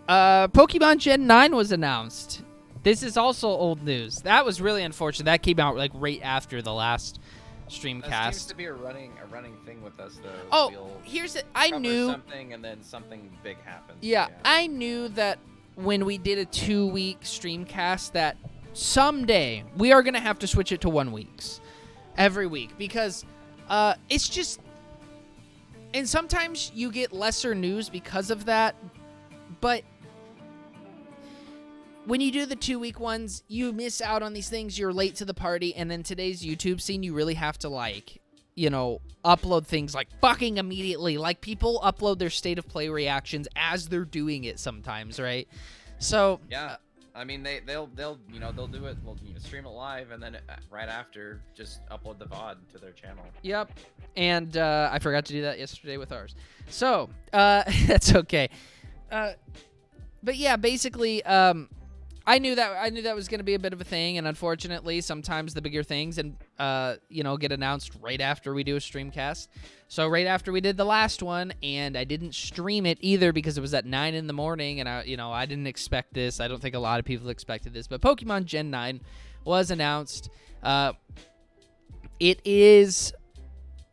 Pokemon Gen 9 was announced. This is also old news. That was really unfortunate. That came out like right after the last Streamcast. That seems to be a running thing with us, though. Oh, here's it. I knew something, and then something big happens. Yeah, I knew that when we did a 2-week Streamcast, that someday we are gonna have to switch it to 1 weeks, every week, because it's just. And sometimes you get lesser news because of that, but when you do the 2-week ones, you miss out on these things. You're late to the party, and in today's YouTube scene, you really have to, like, you know, upload things like fucking immediately. Like, people upload their state of play reactions as they're doing it sometimes, right? So yeah, I mean they'll do it. We'll stream it live, and then right after, just upload the VOD to their channel. Yep, and I forgot to do that yesterday with ours, so that's okay. But yeah, basically, I knew that was going to be a bit of a thing, and unfortunately, sometimes the bigger things and get announced right after we do a Streamcast. So right after we did the last one, and I didn't stream it either because it was at 9 in the morning, and I didn't expect this. I don't think a lot of people expected this, but Pokemon Gen 9 was announced. It is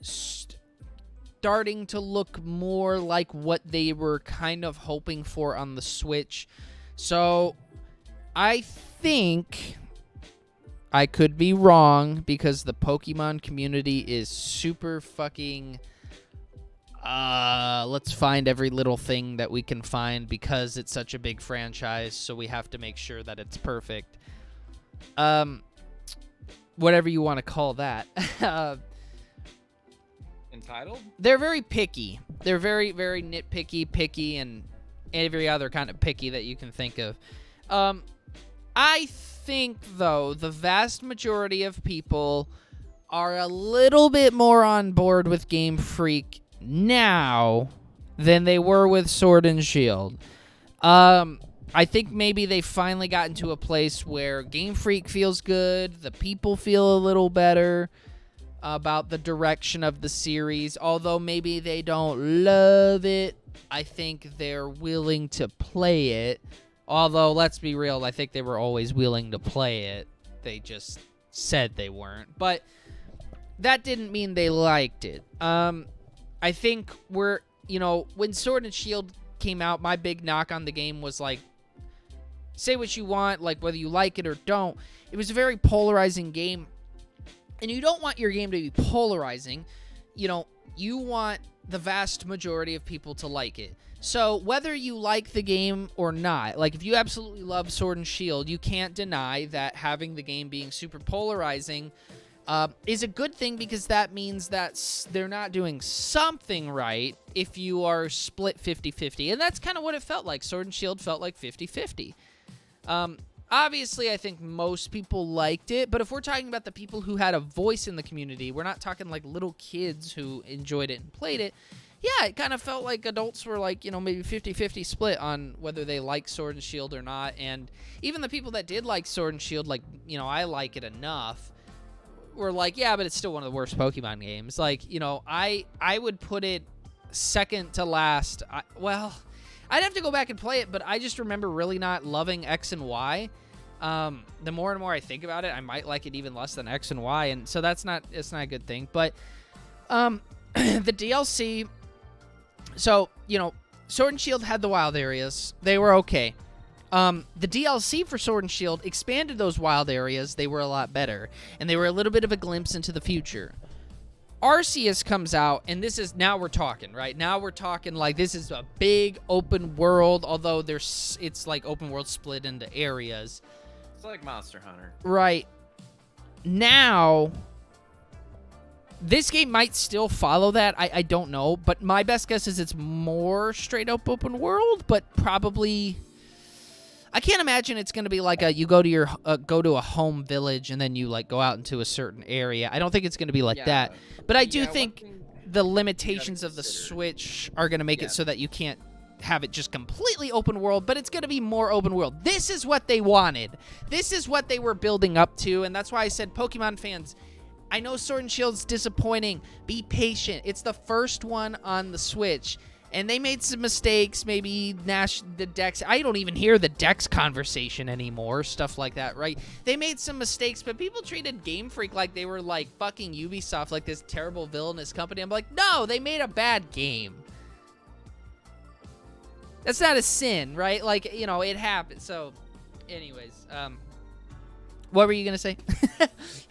starting to look more like what they were kind of hoping for on the Switch. So I think, I could be wrong, because the Pokemon community is super fucking, let's find every little thing that we can find, because it's such a big franchise, so we have to make sure that it's perfect. Whatever you want to call that. Entitled? They're very picky. They're very, very nitpicky, picky, and every other kind of picky that you can think of. I think, though, the vast majority of people are a little bit more on board with Game Freak now than they were with Sword and Shield. I think maybe they finally gotten to a place where Game Freak feels good, the people feel a little better about the direction of the series. Although maybe they don't love it, I think they're willing to play it. Although, let's be real, I think they were always willing to play it. They just said they weren't. But that didn't mean they liked it. I think when Sword and Shield came out, my big knock on the game was, like, say what you want, like, whether you like it or don't. It was a very polarizing game. And you don't want your game to be polarizing. You want the vast majority of people to like it. So whether you like the game or not, like if you absolutely love Sword and Shield, you can't deny that having the game being super polarizing is a good thing, because that means that they're not doing something right if you are split 50-50. And that's kind of what it felt like. Sword and Shield felt like 50-50. Obviously, I think most people liked it, but if we're talking about the people who had a voice in the community, we're not talking like little kids who enjoyed it and played it. Yeah, it kind of felt like adults were like, maybe 50-50 split on whether they like Sword and Shield or not. And even the people that did like Sword and Shield, like, I like it enough, were like, yeah, but it's still one of the worst Pokemon games. Like, I would put it second to last. I'd have to go back and play it, but I just remember really not loving X and Y. The more and more I think about it, I might like it even less than X and Y, and so it's not a good thing. But the DLC, so Sword and Shield had the wild areas. They were okay. The DLC for Sword and Shield expanded those wild areas. They were a lot better, and they were a little bit of a glimpse into the future. Arceus comes out, and this is, now we're talking, right? Now we're talking like this is a big open world, although it's like open world split into areas. It's like Monster Hunter. Right. Now, this game might still follow that. I don't know, but my best guess is it's more straight up open world, but probably, I can't imagine it's going to be like you go to a home village and then you like go out into a certain area. I don't think it's going to be like that. But I do think the limitations of the Switch are going to make it so that you can't have it just completely open world, but it's going to be more open world. This is what they wanted. This is what they were building up to, and that's why I said, Pokemon fans, I know Sword and Shield's disappointing. Be patient. It's the first one on the Switch, And they made some mistakes, maybe the Dex. I don't even hear the Dex conversation anymore, stuff like that, right? They made some mistakes, but people treated Game Freak like they were like fucking Ubisoft, like this terrible villainous company. I'm like, no, they made a bad game. That's not a sin, right? Like, you know, it happened. So, anyways, what were you going to say?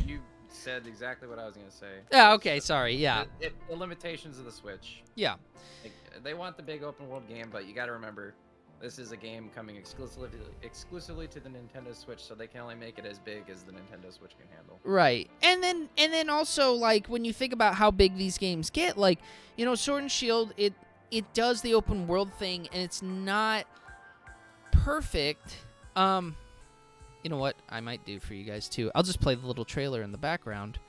You said exactly what I was going to say. Yeah, okay, sorry, yeah. The limitations of the Switch. Yeah. Like, they want the big open world game, but you got to remember, this is a game coming exclusively to the Nintendo Switch, so they can only make it as big as the Nintendo Switch can handle. Right. And then also, like, when you think about how big these games get, like, you know, Sword and Shield, it does the open world thing, and it's not perfect. You know what I might do for you guys, too? I'll just play the little trailer in the background.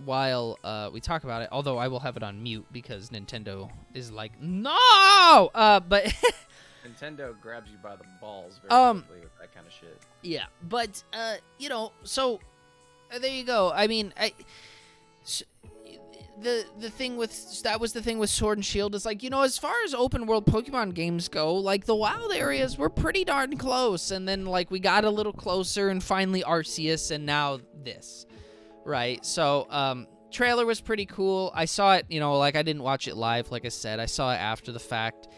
While we talk about it, although I will have it on mute because Nintendo is like, no! But Nintendo grabs you by the balls very quickly with that kind of shit. Yeah, but, you know, so there you go. I mean, the thing with that was the thing with Sword and Shield is like, you know, as far as open world Pokemon games go, like the wild areas were pretty darn close, and then like we got a little closer, and finally Arceus, and now this, right? So trailer was pretty cool. I saw it, you know, like I didn't watch it live, like I said, I saw it after the fact,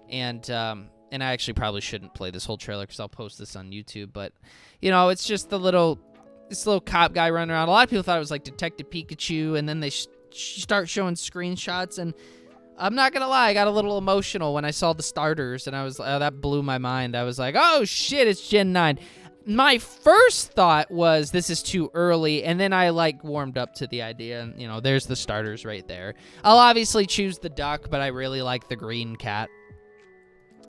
and I actually probably shouldn't play this whole trailer because I'll post this on YouTube, but you know, it's just this little cop guy running around. A lot of people thought it was like Detective Pikachu, and then they start showing screenshots, and I'm not gonna lie, I got a little emotional when I saw the starters, and I was that blew my mind. I was like, oh shit, it's Gen 9. My first thought was this is too early, and then I like warmed up to the idea, and you know, there's the starters right there. I'll obviously choose the duck, but I really like the green cat.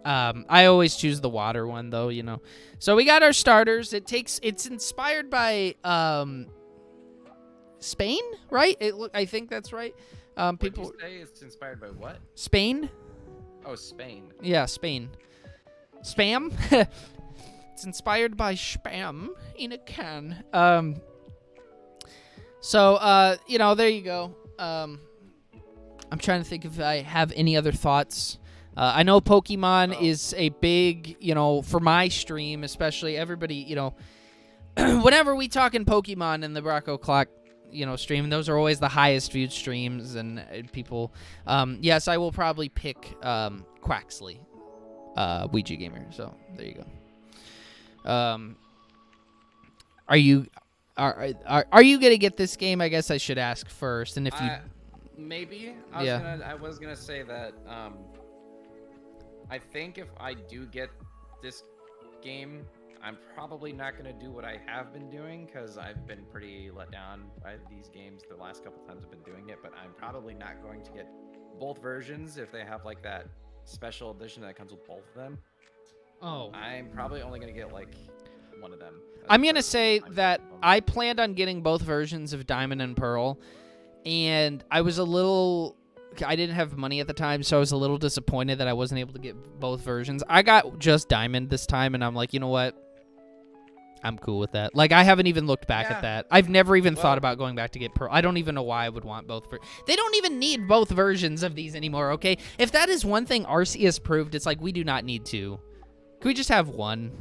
I always choose the water one though, you know. So we got our starters. It's inspired by Spain, right? I think that's right. People What did you say it's inspired by what? Spain? Oh, Spain. Yeah, Spain. Spam? It's inspired by spam in a can. So you know, there you go. I'm trying to think if I have any other thoughts. I know Pokemon is a big, you know, for my stream, especially everybody, you know, whenever we talk in Pokemon in the Brock O'Clock, you know, stream, those are always the highest viewed streams, and people, yes, I will probably pick Quaxley, Ouija Gamer, so there you go. Are you gonna get this game? I guess I should ask first, and if you maybe I was gonna say that I think if I do get this game, I'm probably not going to do what I have been doing because I've been pretty let down by these games the last couple times I've been doing it, but I'm probably not going to get both versions if they have like that special edition that comes with both of them. Oh. I'm probably only going to get like one of them. I'm going to say that I planned on getting both versions of Diamond and Pearl, and I didn't have money at the time, so I was a little disappointed that I wasn't able to get both versions. I got just Diamond this time, and I'm like, you know what? I'm cool with that. Like, I haven't even looked back at that. I've never even thought about going back to get Pearl. I don't even know why I would want both. They don't even need both versions of these anymore, okay? If that is one thing Arceus proved, it's like, we do not need two. Can we just have one?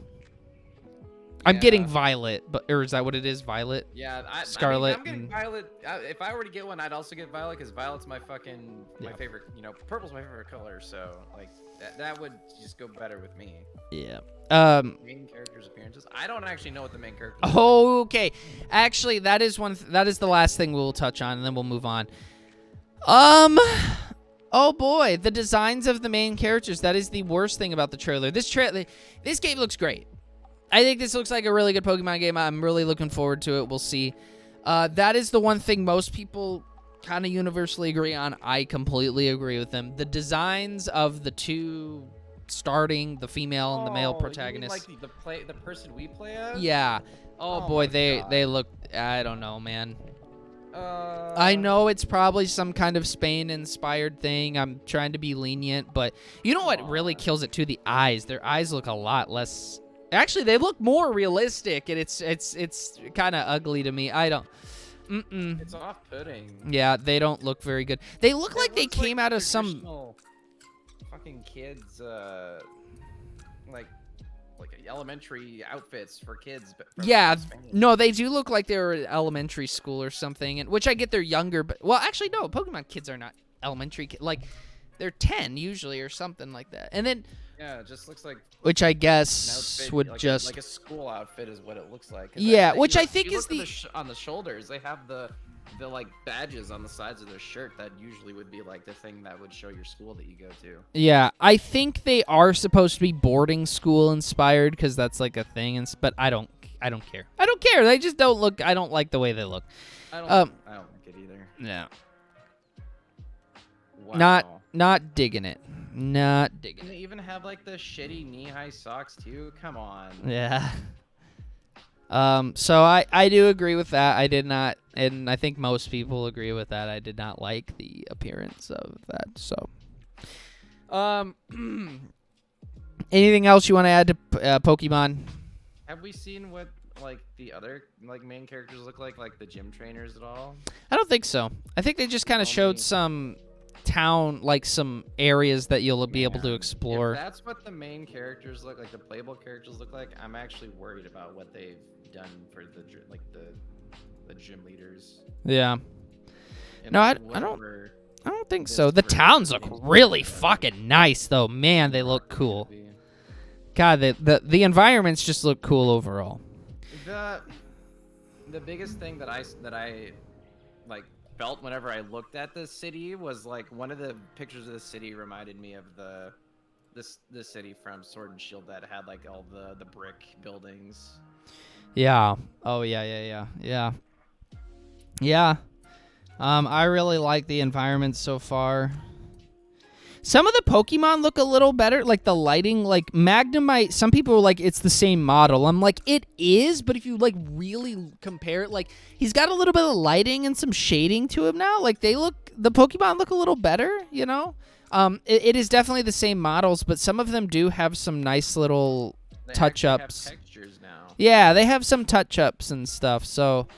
I'm getting Violet, or is that what it is? Violet? Yeah, Scarlet. I'm getting Violet. If I were to get one, I'd also get Violet because Violet's my favorite. You know, purple's my favorite color, so like that would just go better with me. Yeah. Main characters' appearances. I don't actually know what the main character. Okay, actually, that is that is the last thing we'll touch on, and then we'll move on. Oh boy, the designs of the main characters. That is the worst thing about the trailer. This game looks great. I think this looks like a really good Pokemon game. I'm really looking forward to it. We'll see. That is the one thing most people kind of universally agree on. I completely agree with them. The designs of the two starting, the female and the male protagonists. You mean like the person we play as? Yeah. Oh boy, they look. I don't know, man. I know it's probably some kind of Spain-inspired thing. I'm trying to be lenient, but you know what really kills it too? The eyes. Their eyes look a lot less. Actually, they look more realistic, and it's kind of ugly to me. I don't It's off-putting. Yeah, they don't look very good. They look like they came out of some fucking kids, like elementary outfits for kids. Yeah, no, they do look like they were in elementary school or something, and which I get they're younger, but well, actually no, Pokemon kids are not elementary kids. Like they're 10 usually or something like that. And then yeah, it just looks like which I guess outfit, would like just like a school outfit is what it looks like. Yeah, which I think is on the shoulders. They have the like badges on the sides of their shirt that usually would be like the thing that would show your school that you go to. Yeah, I think they are supposed to be boarding school inspired because that's like a thing. But I don't care. I don't care. They just don't look. I don't like the way they look. I don't like it either. Yeah. Wow. Not digging it. Not digging it. They even have like the shitty knee-high socks too. Come on. Yeah. So I do agree with that. I did not, and I think most people agree with that. I did not like the appearance of that. So, anything else you want to add to Pokemon? Have we seen what like the other like main characters look like the gym trainers at all? I don't think so. I think they just kind of showed some town, like some areas that you'll be able to explore. If that's what the main characters look like, the playable characters look like, I'm actually worried about what they've done for the gym leaders. Yeah. No, I don't think so. The towns look really fucking nice though. Man, they look cool. God, the environments just look cool overall. The biggest thing that I like felt whenever I looked at this city was like one of the pictures of the city reminded me of this city from Sword and Shield that had like all the brick buildings. Yeah. Oh yeah. I really like the environment so far. Some of the Pokemon look a little better, like the lighting, like Magnemite. Some people are like, it's the same model. I'm like, it is, but if you like really compare it, like he's got a little bit of lighting and some shading to him now. Like the Pokemon look a little better, you know? It is definitely the same models, but some of them do have some nice little touch-ups. Have textures now. Yeah, they have some touch-ups and stuff. So,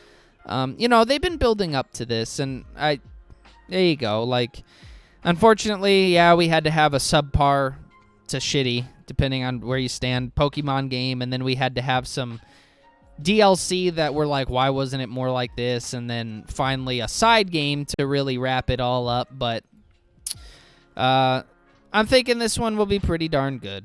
you know, they've been building up to this, and there you go. Like, unfortunately, yeah, we had to have a subpar to shitty, depending on where you stand, Pokemon game, and then we had to have some DLC that were like, why wasn't it more like this? And then finally a side game to really wrap it all up. But I'm thinking this one will be pretty darn good.